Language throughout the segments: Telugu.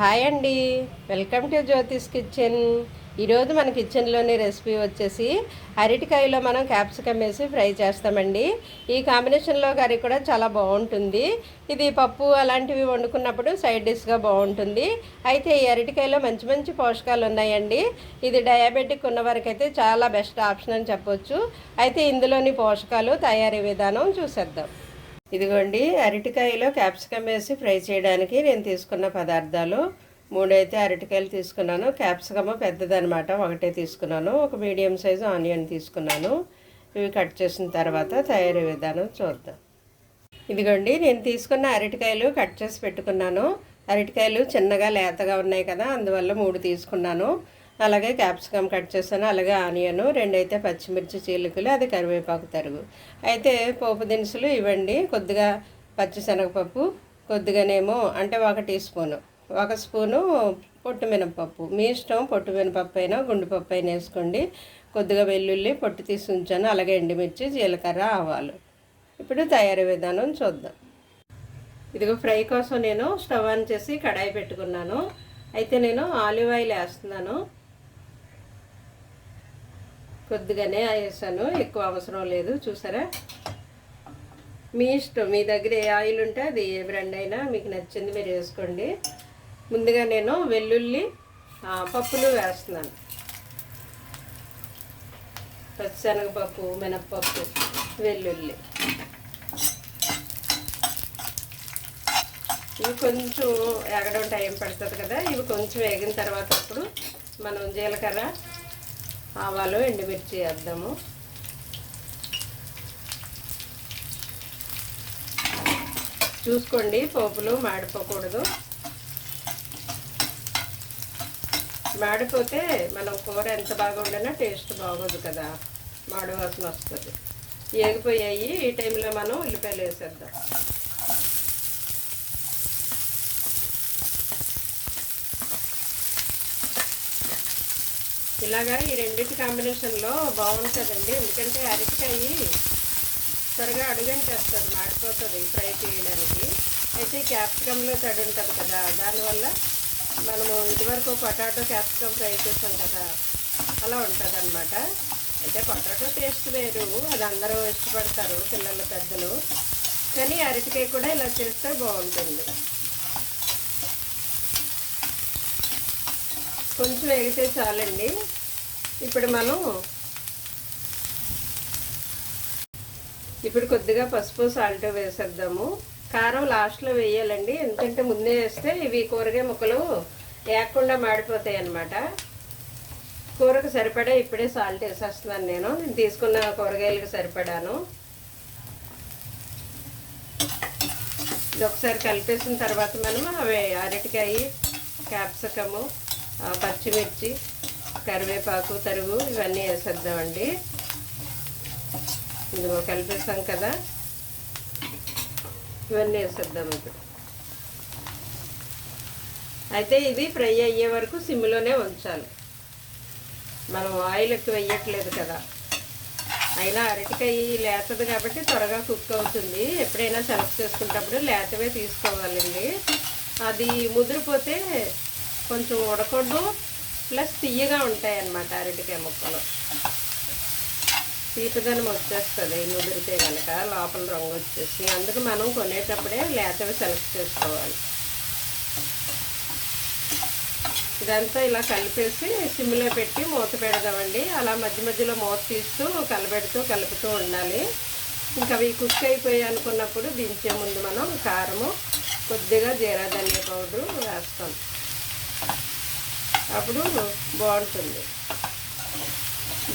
హాయ్ అండి, వెల్కమ్ టు జ్యోతిష్ కిచెన్. ఈరోజు మన కిచెన్లోని రెసిపీ వచ్చేసి అరటికాయలో మనం క్యాప్సికమ్ వేసి ఫ్రై చేస్తామండి. ఈ కాంబినేషన్లో కర్రీ కూడా చాలా బాగుంటుంది. ఇది పప్పు అలాంటివి వండుకున్నప్పుడు సైడ్ డిష్గా బాగుంటుంది. అయితే ఈ అరటికాయలో మంచి మంచి పోషకాలు ఉన్నాయండి. ఇది డయాబెటిక్ ఉన్న వరకైతే చాలా బెస్ట్ ఆప్షన్ అని చెప్పొచ్చు. అయితే ఇందులోని పోషకాలు, తయారీ విధానం చూసేద్దాం. ఇదిగోండి, అరటికాయలో క్యాప్సికమ్ వేసి ఫ్రై చేయడానికి నేను తీసుకున్న పదార్థాలు 3 అయితే అరటికాయలు తీసుకున్నాను. క్యాప్సికమ్ పెద్దదనమాట, ఒకటే తీసుకున్నాను. ఒక మీడియం సైజు ఆనియన్ తీసుకున్నాను. ఇవి కట్ చేసిన తర్వాత తయారీ విధానం చూద్దాం. ఇదిగోండి, నేను తీసుకున్న అరటికాయలు కట్ చేసి పెట్టుకున్నాను. అరటికాయలు చిన్నగా లేతగా ఉన్నాయి కదా, అందువల్ల 3 తీసుకున్నాను. అలాగే క్యాప్సికమ్ కట్ చేశాను, అలాగే ఆనియను, 2 అయితే పచ్చిమిర్చి చీలికలు, అది కరివేపాకు తరుగు. అయితే పోపు దినుసులు ఇవ్వండి. కొద్దిగా పచ్చిశనగపప్పు, కొద్దిగానేమో అంటే 1 టీ స్పూను, 1 స్పూను పొట్టు మినపప్పు. మీ ఇష్టం, పొట్టు మినపప్పు అయినా గుండుపప్పు అయినా వేసుకోండి. కొద్దిగా వెల్లుల్లి పొట్టు తీసి ఉంచాను, అలాగే ఎండుమిర్చి, జీలకర్ర, ఆవాలు. ఇప్పుడు తయారీ విధానం చూద్దాం. ఇదిగో ఫ్రై కోసం నేను స్టవ్ ఆన్ చేసి కడాయి పెట్టుకున్నాను. అయితే నేను ఆలివ్ ఆయిల్ వేస్తున్నాను. కొద్దిగానే వేసాను, ఎక్కువ అవసరం లేదు. చూసారా, మీ ఇష్టం, మీ దగ్గర ఏ ఆయిల్ ఉంటే అది ఏ బ్రాండ్ అయినా మీకు నచ్చింది మీరు వేసుకోండి. ముందుగా నేను వెల్లుల్లి పప్పులు వేస్తున్నాను. పచ్చిశనగపప్పు, మినప్పప్పు, వెల్లుల్లి. ఇవి కొంచెం ఎగడం టైం పడుతుంది కదా, ఇవి కొంచెం వేగిన తర్వాత అప్పుడు మనం జీలకర్ర, ఆవాలు, ఎండుమిర్చి వేద్దాము. చూసుకోండి, పోపులు మాడిపోకూడదు. మాడిపోతే మనం కూర ఎంత బాగా వండినా టేస్ట్ బాగోదు కదా, మాడి వాసన వస్తుంది. ఏగిపోయాయి. ఈ టైంలో మనం ఉల్లిపాయలు వేసేద్దాం. ఇలాగా ఈ రెండింటి కాంబినేషన్లో బాగుంటుందండి. ఎందుకంటే అరటికాయ త్వరగా అడుగంటేస్తుంది, మాడిపోతుంది ఫ్రై చేయడానికి. అయితే క్యాప్సికంలో తడి ఉంటుంది కదా, దానివల్ల మనము ఇదివరకు పొటాటో క్యాప్సికమ్ ఫ్రై చేసాం కదా, అలా ఉంటుంది అనమాట. అయితే పొటాటో టేస్ట్ వేరు, అది అందరూ ఇష్టపడతారు, పిల్లలు పెద్దలు. కానీ అరటికాయ కూడా ఇలా చేస్తే బాగుంటుంది. కొంచెం వేగితే చాలండి. ఇప్పుడు కొద్దిగా పసుపు, సాల్ట్ వేసేద్దాము. కారం లాస్ట్లో వేయాలండి, ఎందుకంటే ముందే వేస్తే ఇవి కూరగాయ ముక్కలు వేయకుండా మాడిపోతాయి అన్నమాట. కూరకు సరిపడా ఇప్పుడే సాల్ట్ వేసేస్తున్నాను. నేను తీసుకున్న కూరగాయలకు సరిపడాను. ఇది ఒకసారి కలిపేసిన తర్వాత మనం అవి అరటికాయ, క్యాప్సికము, పచ్చిమిర్చి, కరివేపాకు తరుగు ఇవన్నీ వేసేద్దామండి. ఇదిగో కలిపేసాం కదా, ఇవన్నీ వేసేద్దాం ఇప్పుడు. అయితే ఇది ఫ్రై అయ్యే వరకు సిమ్లోనే ఉంచాలి. మనం ఆయిల్ ఎక్కువ వేయట్లేదు కదా, అయినా అరటికాయ లేతది కాబట్టి త్వరగా కుక్ అవుతుంది. ఎప్పుడైనా సెలెక్ట్ చేసుకునేటప్పుడు లేతవే తీసుకోవాలండి. అది ముదిరిపోతే కొంచెం ఉడకూడదు, ప్లస్ తీయగా ఉంటాయి అన్నమాట అరటికాయ ముక్కలు. తీపిదనం వచ్చేస్తుంది ముదిరితే కనుక, లోపల రంగు వచ్చేసి. అందుకు మనం కొనేటప్పుడే లేతవి సెలెక్ట్ చేసుకోవాలి. ఇదంతా ఇలా కలిపేసి సిమ్లో పెట్టి మూత పెడదామండి. అలా మధ్య మధ్యలో మూత తీస్తూ కలుపుతూ ఉండాలి. ఇంకా అవి కుక్ అయిపోయాయి అనుకున్నప్పుడు దించే ముందు మనం కారము, కొద్దిగా జీరా ధనియా పౌడరు వేస్తాం. అప్పుడు బాగుంటుంది.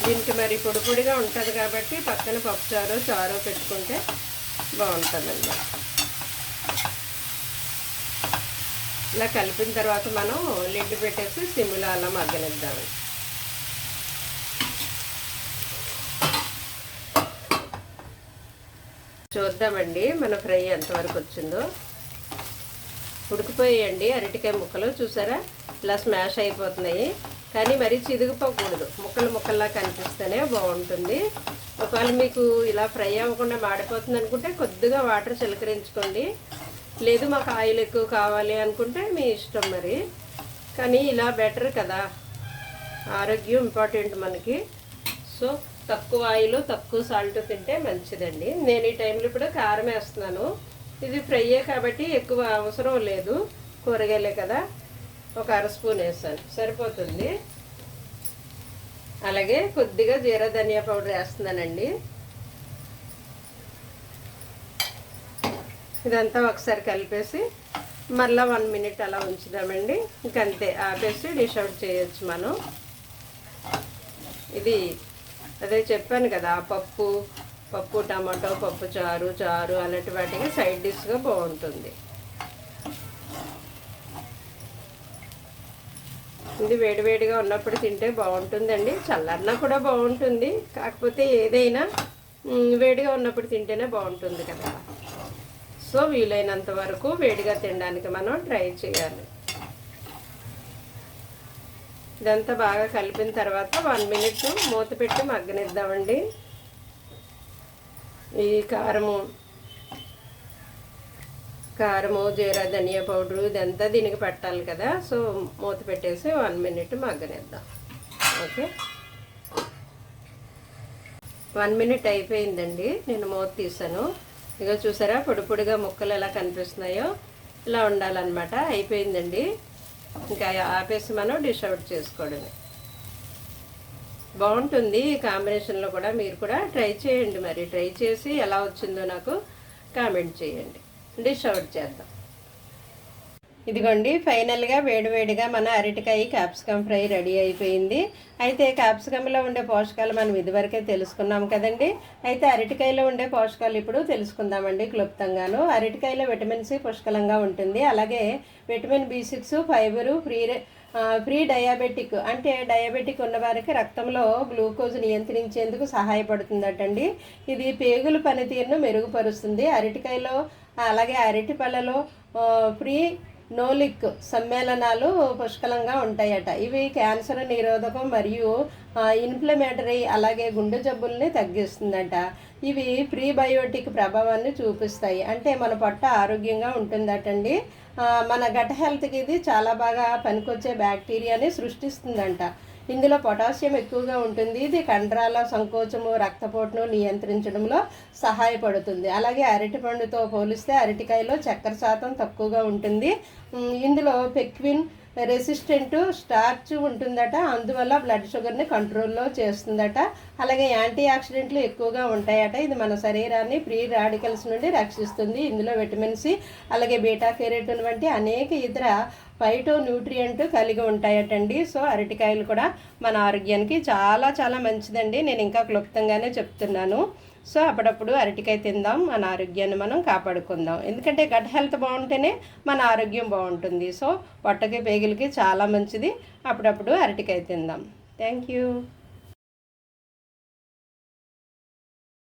దీనికి మరి పొడి పొడిగా ఉంటుంది కాబట్టి పక్కన పప్పుచారు, చారు పెట్టుకుంటే బాగుంటుందండి. ఇలా కలిపిన తర్వాత మనం లిడ్ పెట్టేసి సిమ్లో అలా మగ్గనిద్దాము. చూద్దామండి మన ఫ్రై ఎంతవరకు వచ్చిందో. ఉడికిపోయాయండి అరటికాయ ముక్కలు. చూసారా, ఇలా స్మాష్ అయిపోతున్నాయి. కానీ మరీ చిదిగిపోకూడదు, ముక్కల్లా కనిపిస్తేనే బాగుంటుంది. ఒకవేళ మీకు ఇలా ఫ్రై అవ్వకుండా మాడిపోతుంది అనుకుంటే కొద్దిగా వాటర్ చిలకరించుకోండి. లేదు మాకు ఆయిల్ ఎక్కువ కావాలి అనుకుంటే మీ ఇష్టం మరి. కానీ ఇలా బెటర్ కదా, ఆరోగ్యం ఇంపార్టెంట్ మనకి. సో తక్కువ ఆయిల్ తక్కువ సాల్ట్ తింటే మంచిదండి. నేను ఈ టైంలో ఇప్పుడు కారం వేస్తున్నాను. ఇది ఫ్రైయే కాబట్టి ఎక్కువ అవసరం లేదు, కూరగాయలే కదా. ఒక అర స్పూన్ వేసాను సరిపోతుంది. అలాగే కొద్దిగా జీరా ధనియా పౌడర్ వేస్తున్నానండి. ఇదంతా ఒకసారి కలిపేసి మళ్ళీ 1 మినిట్ అలా ఉంచుదామండి. ఇంకంతే, ఆపేసి డిష్ అవుట్ చేయొచ్చు మనం. ఇది అదే చెప్పాను కదా, పప్పు టమాటో, పప్పు చారు అలాంటి వాటికి సైడ్ డిష్గా బాగుంటుంది. ఇది వేడివేడిగా ఉన్నప్పుడు తింటే బాగుంటుందండి, చల్లారినా కూడా బాగుంటుంది. కాకపోతే ఏదైనా వేడిగా ఉన్నప్పుడు తింటేనే బాగుంటుంది కదా. సో వీలైనంత వరకు వేడిగా తినడానికి మనం ట్రై చేయాలి. ఇదంతా బాగా కలిపిన తర్వాత 1 మినిట్ మూత పెట్టి మగ్గనిద్దామండి. ఈ కారము జీరా ధనియా పౌడరు ఇదంతా దీనికి పట్టాలి కదా. సో మూత పెట్టేసి 1 మినిట్ మగ్గనిద్దాం. ఓకే, 1 మినిట్ అయిపోయిందండి. నేను మూత తీసాను. ఇక చూసారా పొడి పొడిగా ముక్కలు ఎలా కనిపిస్తున్నాయో, ఇలా ఉండాలన్నమాట. అయిపోయిందండి. ఇంకా ఆపేసి మనం డిష్ అవుట్ చేసుకోవడమే. బాగుంటుంది ఈ కాంబినేషన్లో కూడా. మీరు కూడా ట్రై చేయండి. మరి ట్రై చేసి ఎలా వచ్చిందో నాకు కామెంట్ చేయండి. డిష్ అవుట్ చేద్దాం. ఇదిగోండి, ఫైనల్గా వేడివేడిగా మన అరటికాయ క్యాప్సికమ్ ఫ్రై రెడీ అయిపోయింది. అయితే క్యాప్సికమ్లో ఉండే పోషకాలు మనం ఇదివరకే తెలుసుకున్నాం కదండి. అయితే అరటికాయలో ఉండే పోషకాలు ఇప్పుడు తెలుసుకుందామండి క్లుప్తంగాను. అరటికాయలో విటమిన్ సి పుష్కలంగా ఉంటుంది. అలాగే vitamin B6, fibre, pre diabetic అంటే డయాబెటిక్ ఉన్నవారికి రక్తంలో గ్లూకోజ్ నియంత్రించేందుకు సహాయపడుతుందటండి. ఇది పేగుల పనితీరును మెరుగుపరుస్తుంది. అరటికాయలో అలాగే అరటి పళ్ళలో ప్రీ నోలిక్ సమ్మేళనాలు పుష్కలంగా ఉంటాయట. ఇవి క్యాన్సర్ నిరోధకం మరియు ఇన్ఫ్లమేటరీ అలాగే గుండె జబ్బుల్ని తగ్గిస్తుందట. ఇవి ప్రీబయోటిక్ ప్రభావాన్ని చూపిస్తాయి, అంటే మన పొట్ట ఆరోగ్యంగా ఉంటుందటండి. మన గట్ హెల్త్కి ఇది చాలా బాగా పనికొచ్చే బ్యాక్టీరియాని సృష్టిస్తుందంట. ఇందులో పొటాషియం ఎక్కువగా ఉంటుంది. ఇది కండరాల సంకోచము, రక్తపోటును నియంత్రించడంలో సహాయపడుతుంది. అలాగే అరటిపండుతో పోలిస్తే అరటికాయలో చక్కెర శాతం తక్కువగా ఉంటుంది. ఇందులో పెక్విన్ రెసిస్టెంట్ స్టార్చ్ ఉంటుందట, అందువల్ల బ్లడ్ షుగర్ని కంట్రోల్లో చేస్తుందట. అలాగే యాంటీ ఆక్సిడెంట్లు ఎక్కువగా ఉంటాయట. ఇది మన శరీరాన్ని ఫ్రీ రాడికల్స్ నుండి రక్షిస్తుంది. ఇందులో విటమిన్ సి అలాగే బీటా కెరోటిన్ వంటి అనేక ఇతర ఫైటో న్యూట్రియంట్ కలిగి ఉంటాయటండి. సో అరటికాయలు కూడా మన ఆరోగ్యానికి చాలా చాలా మంచిదండి. నేను ఇంకా క్లుప్తంగానే చెప్తున్నాను. సో అప్పుడప్పుడు అరటికాయ తిందాం, మన ఆరోగ్యాన్ని మనం కాపాడుకుందాం. ఎందుకంటే గట్ హెల్త్ బాగుంటేనే మన ఆరోగ్యం బాగుంటుంది. సో పొట్టకి పేగులకి చాలా మంచిది. అప్పుడప్పుడు అరటికాయ తిందాం. Thank you.